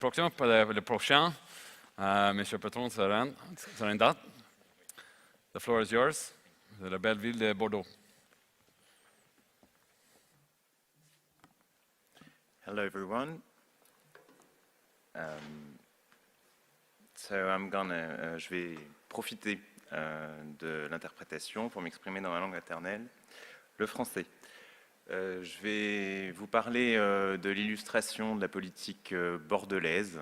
Le prochain, Monsieur Patron Sarendat. The floor is yours, de la belle ville de Bordeaux. Hello, everyone. Je vais profiter de l'interprétation pour m'exprimer dans ma langue maternelle, le français. Je vais vous parler de l'illustration de la politique bordelaise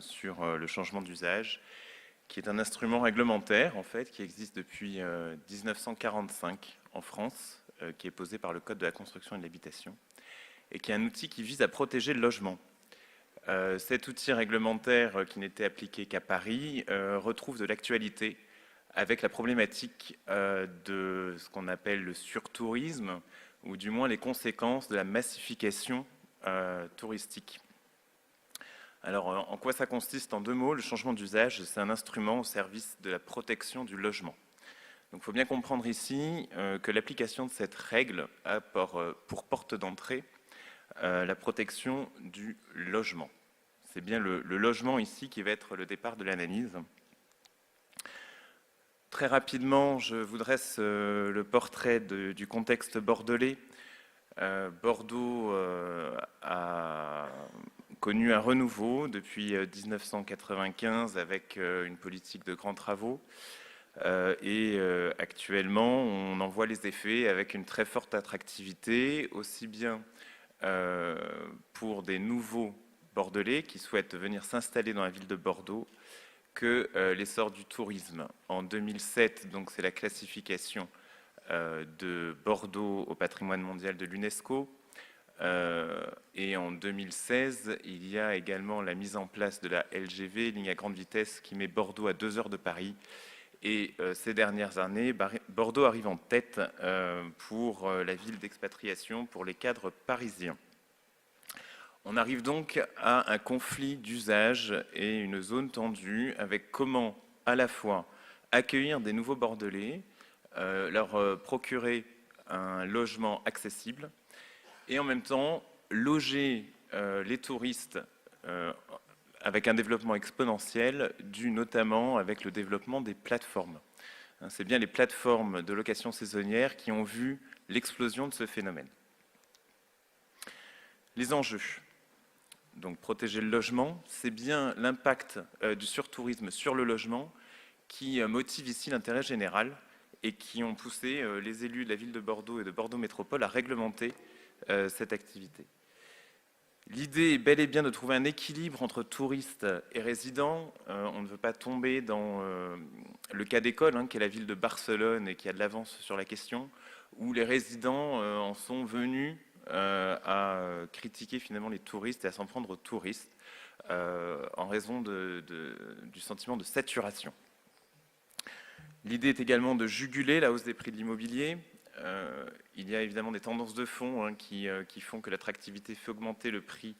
sur le changement d'usage, qui est un instrument réglementaire en fait qui existe depuis 1945 en France, qui est posé par le Code de la construction et de l'habitation, et qui est un outil qui vise à protéger le logement. Cet outil réglementaire qui n'était appliqué qu'à Paris retrouve de l'actualité avec la problématique de ce qu'on appelle le surtourisme, ou du moins les conséquences de la massification touristique. Alors, en quoi ça consiste en deux mots? Le changement d'usage, c'est un instrument au service de la protection du logement. Donc, il faut bien comprendre ici que l'application de cette règle a pour porte d'entrée la protection du logement. C'est bien le logement ici qui va être le départ de l'analyse. Très rapidement, je vous dresse le portrait du contexte bordelais. Bordeaux a connu un renouveau depuis 1995 avec une politique de grands travaux. Et actuellement, on en voit les effets avec une très forte attractivité, aussi bien pour des nouveaux Bordelais qui souhaitent venir s'installer dans la ville de Bordeaux que l'essor du tourisme. En 2007, donc c'est la classification de Bordeaux au patrimoine mondial de l'UNESCO. Et en 2016, il y a également la mise en place de la LGV, ligne à grande vitesse, qui met Bordeaux à 2 heures de Paris. Et ces dernières années, Bordeaux arrive en tête pour la ville d'expatriation pour les cadres parisiens. On arrive donc à un conflit d'usage et une zone tendue avec comment à la fois accueillir des nouveaux Bordelais, leur procurer un logement accessible et en même temps loger les touristes avec un développement exponentiel dû notamment avec le développement des plateformes. C'est bien les plateformes de location saisonnière qui ont vu l'explosion de ce phénomène. Les enjeux. Donc protéger le logement, c'est bien l'impact du surtourisme sur le logement qui motive ici l'intérêt général et qui ont poussé les élus de la ville de Bordeaux et de Bordeaux Métropole à réglementer cette activité. L'idée est bel et bien de trouver un équilibre entre touristes et résidents. On ne veut pas tomber dans le cas d'école, qui est la ville de Barcelone et qui a de l'avance sur la question, où les résidents en sont venus à critiquer finalement les touristes et à s'en prendre aux touristes en raison du sentiment de saturation. L'idée est également de juguler la hausse des prix de l'immobilier. Il y a évidemment des tendances de fond qui font que l'attractivité fait augmenter le prix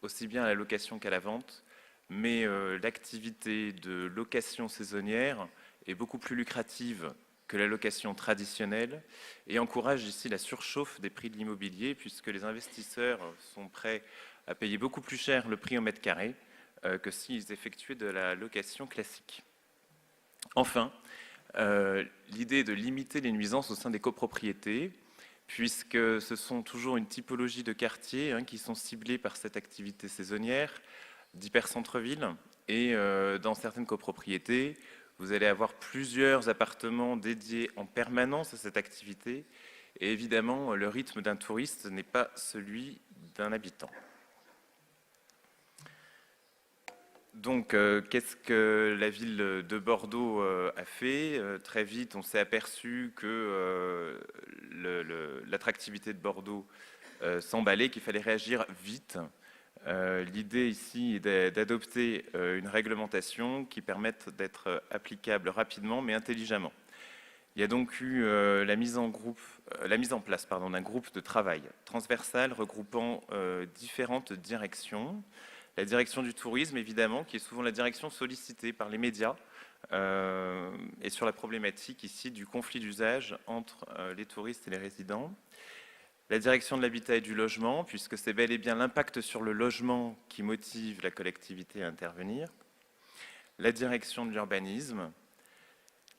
aussi bien à la location qu'à la vente, mais l'activité de location saisonnière est beaucoup plus lucrative que la location traditionnelle et encourage ici la surchauffe des prix de l'immobilier puisque les investisseurs sont prêts à payer beaucoup plus cher le prix au mètre carré que s'ils effectuaient de la location classique. Enfin, l'idée est de limiter les nuisances au sein des copropriétés puisque ce sont toujours une typologie de quartiers qui sont ciblés par cette activité saisonnière d'hyper-centre-ville et dans certaines copropriétés, vous allez avoir plusieurs appartements dédiés en permanence à cette activité et évidemment, le rythme d'un touriste n'est pas celui d'un habitant. Donc, qu'est-ce que la ville de Bordeaux a fait? Très vite, on s'est aperçu que l'attractivité de Bordeaux s'emballait, qu'il fallait réagir vite. L'idée ici est d'adopter une réglementation qui permette d'être applicable rapidement mais intelligemment. Il y a donc eu la mise en place d'un groupe de travail transversal regroupant différentes directions. La direction du tourisme, évidemment, qui est souvent la direction sollicitée par les médias et sur la problématique ici du conflit d'usage entre les touristes et les résidents. La direction de l'habitat et du logement, puisque c'est bel et bien l'impact sur le logement qui motive la collectivité à intervenir. La direction de l'urbanisme,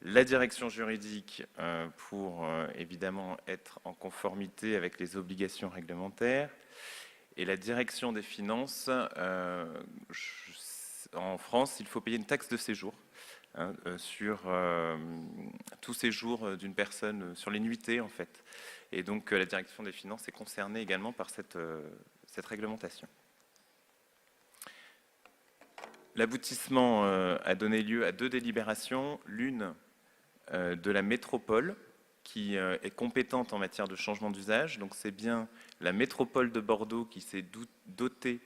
la direction juridique pour évidemment être en conformité avec les obligations réglementaires, et la direction des finances. En France, il faut payer une taxe de séjour sur tout séjour d'une personne, sur les nuitées en fait. Et donc la direction des finances est concernée également par cette réglementation. L'aboutissement a donné lieu à 2 délibérations, l'une de la métropole, qui est compétente en matière de changement d'usage. Donc c'est bien la métropole de Bordeaux qui s'est dotée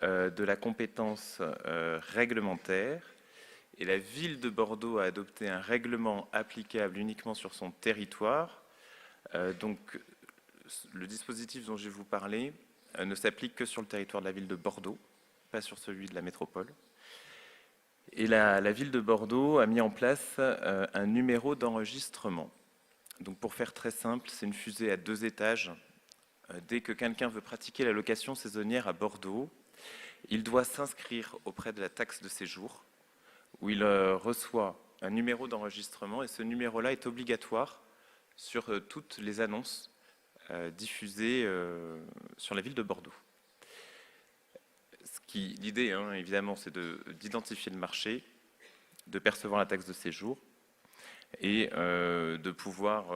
de la compétence réglementaire. Et la ville de Bordeaux a adopté un règlement applicable uniquement sur son territoire. Donc le dispositif dont je vais vous parler ne s'applique que sur le territoire de la ville de Bordeaux, pas sur celui de la métropole. Et la ville de Bordeaux a mis en place un numéro d'enregistrement. Donc pour faire très simple, c'est une fusée à 2 étages. Dès que quelqu'un veut pratiquer la location saisonnière à Bordeaux, il doit s'inscrire auprès de la taxe de séjour, où il reçoit un numéro d'enregistrement, et ce numéro-là est obligatoire sur toutes les annonces diffusées sur la ville de Bordeaux. L'idée, évidemment, c'est d'identifier le marché, de percevoir la taxe de séjour, et de pouvoir,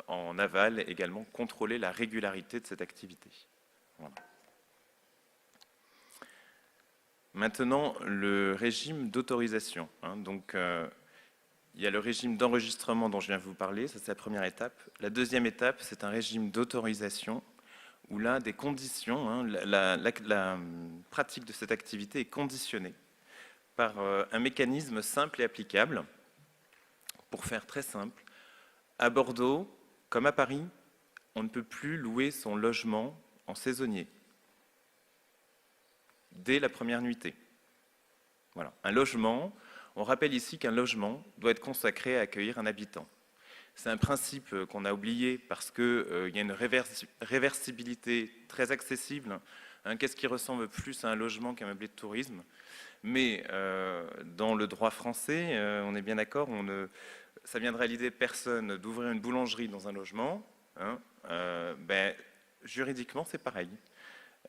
en aval, également contrôler la régularité de cette activité. Voilà. Maintenant, le régime d'autorisation. Donc, il y a le régime d'enregistrement dont je viens de vous parler, ça c'est la première étape. La deuxième étape, c'est un régime d'autorisation où là, des conditions, la pratique de cette activité est conditionnée par un mécanisme simple et applicable. Pour faire très simple, à Bordeaux, comme à Paris, on ne peut plus louer son logement en saisonnier dès la première nuitée. Voilà. Un logement, on rappelle ici qu'un logement doit être consacré à accueillir un habitant. C'est un principe qu'on a oublié parce qu'il y a une réversibilité très accessible. Qu'est-ce qui ressemble plus à un logement qu'un meublé de tourisme? Mais dans le droit français, on est bien d'accord, ça viendrait à l'idée de personne d'ouvrir une boulangerie dans un logement. Juridiquement, c'est pareil.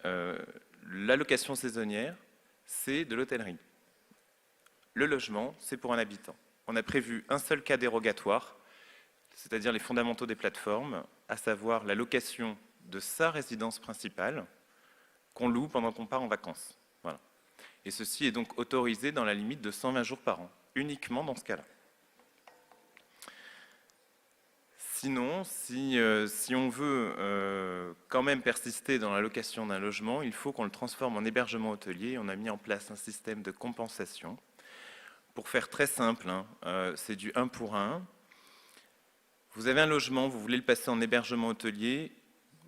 La location saisonnière, c'est de l'hôtellerie. Le logement, c'est pour un habitant. On a prévu un seul cas dérogatoire, c'est-à-dire les fondamentaux des plateformes, à savoir la location de sa résidence principale qu'on loue pendant qu'on part en vacances. Voilà. Et ceci est donc autorisé dans la limite de 120 jours par an, uniquement dans ce cas-là. Sinon, si on veut quand même persister dans la location d'un logement, il faut qu'on le transforme en hébergement hôtelier. On a mis en place un système de compensation. Pour faire très simple, c'est du 1 pour 1. Vous avez un logement, vous voulez le passer en hébergement hôtelier,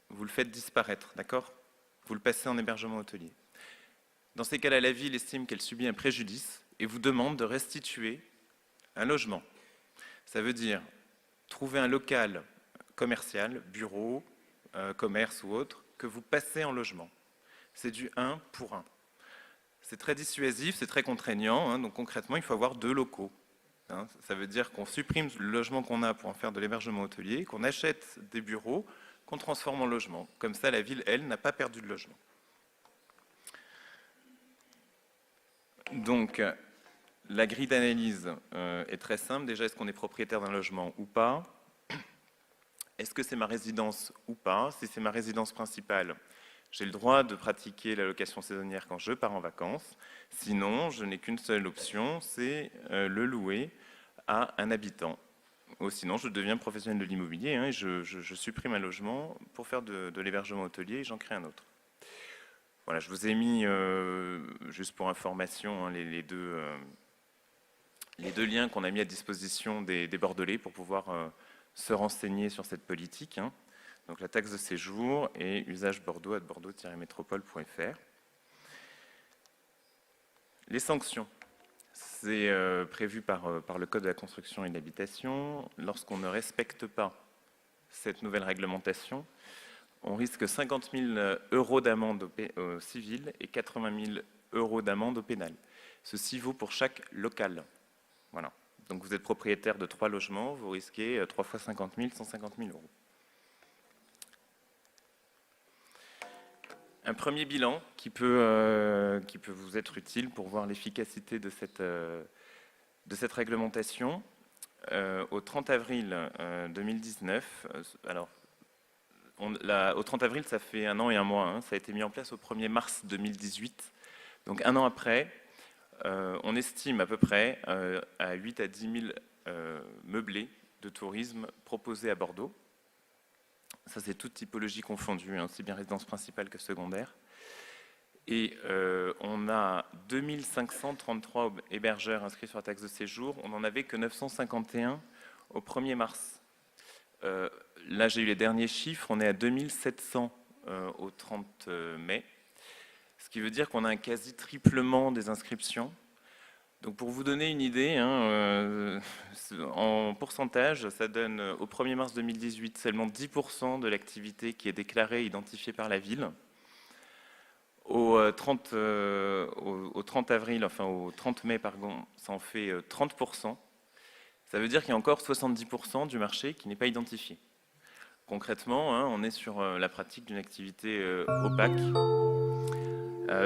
vous le faites disparaître, d'accord? Vous le passez en hébergement hôtelier. Dans ces cas-là, la ville estime qu'elle subit un préjudice et vous demande de restituer un logement. Ça veut dire trouver un local commercial, bureau, commerce ou autre, que vous passez en logement. C'est du 1 pour 1. C'est très dissuasif, c'est très contraignant, donc concrètement, il faut avoir 2 locaux. Ça veut dire qu'on supprime le logement qu'on a pour en faire de l'hébergement hôtelier, qu'on achète des bureaux, qu'on transforme en logement. Comme ça, la ville, elle, n'a pas perdu de logement. Donc, la grille d'analyse est très simple. Déjà, est-ce qu'on est propriétaire d'un logement ou pas? Est-ce que c'est ma résidence ou pas? Si c'est ma résidence principale, j'ai le droit de pratiquer la location saisonnière quand je pars en vacances. Sinon, je n'ai qu'une seule option, c'est le louer à un habitant. Ou sinon, je deviens professionnel de l'immobilier et je supprime un logement pour faire de l'hébergement hôtelier et j'en crée un autre. Voilà, je vous ai mis, juste pour information, les deux liens qu'on a mis à disposition des Bordelais pour pouvoir se renseigner sur cette politique. Donc la taxe de séjour et usage Bordeaux à bordeaux-métropole.fr. Les sanctions, c'est prévu par le Code de la construction et de l'habitation. Lorsqu'on ne respecte pas cette nouvelle réglementation, on risque 50 000 euros d'amende au civil et 80 000 euros d'amende au pénal. Ceci vaut pour chaque local. Voilà. Donc vous êtes propriétaire de 3 logements, vous risquez 3 fois 50 000, 150 000 euros. Un premier bilan qui peut vous être utile pour voir l'efficacité de cette réglementation. Au 30 avril 2019, au 30 avril, ça fait 1 an et 1 mois, hein, ça a été mis en place au 1er mars 2018. Donc 1 an après, on estime à peu près à 8 à 10 000 meublés de tourisme proposés à Bordeaux. Ça, c'est toute typologie confondue, hein, aussi bien résidence principale que secondaire. Et on a 2533 hébergeurs inscrits sur la taxe de séjour. On n'en avait que 951 au 1er mars. Là, j'ai eu les derniers chiffres. On est à 2700 au 30 mai. Ce qui veut dire qu'on a un quasi-triplement des inscriptions. Donc pour vous donner une idée, hein, en pourcentage, ça donne au 1er mars 2018 seulement 10% de l'activité qui est déclarée et identifiée par la ville. Au 30 avril, enfin au 30 mai, pardon, ça en fait 30%. Ça veut dire qu'il y a encore 70% du marché qui n'est pas identifié. Concrètement, hein, on est sur la pratique d'une activité opaque.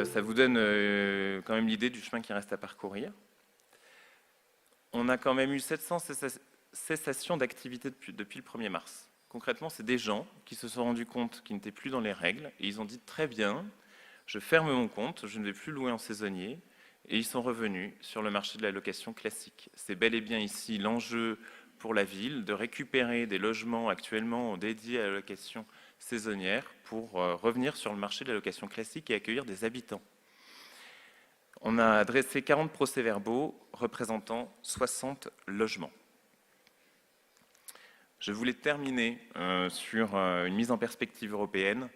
Ça vous donne quand même l'idée du chemin qui reste à parcourir. On a quand même eu 700 cessations d'activité depuis le 1er mars. Concrètement, c'est des gens qui se sont rendus compte qu'ils n'étaient plus dans les règles et ils ont dit très bien, je ferme mon compte, je ne vais plus louer en saisonnier, et ils sont revenus sur le marché de la location classique. C'est bel et bien ici l'enjeu pour la ville de récupérer des logements actuellement dédiés à la location saisonnière pour revenir sur le marché de la location classique et accueillir des habitants. On a adressé 40 procès-verbaux représentant 60 logements. Je voulais terminer sur une mise en perspective européenne.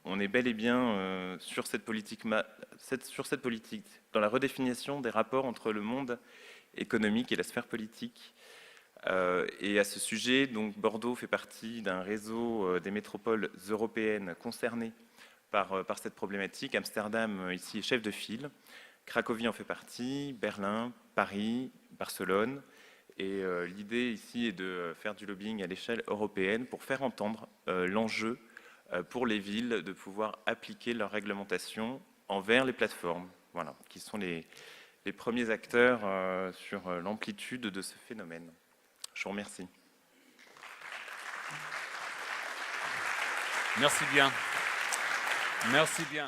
On est bel et bien sur cette politique, dans la redéfinition des rapports entre le monde économique et la sphère politique. Et à ce sujet, donc, Bordeaux fait partie d'un réseau des métropoles européennes concernées par cette problématique. Amsterdam, ici, est chef de file. Cracovie en fait partie, Berlin, Paris, Barcelone. Et l'idée ici est de faire du lobbying à l'échelle européenne pour faire entendre l'enjeu pour les villes de pouvoir appliquer leur réglementation envers les plateformes, voilà, qui sont les premiers acteurs sur l'amplitude de ce phénomène. Je vous remercie. Merci bien. Merci bien.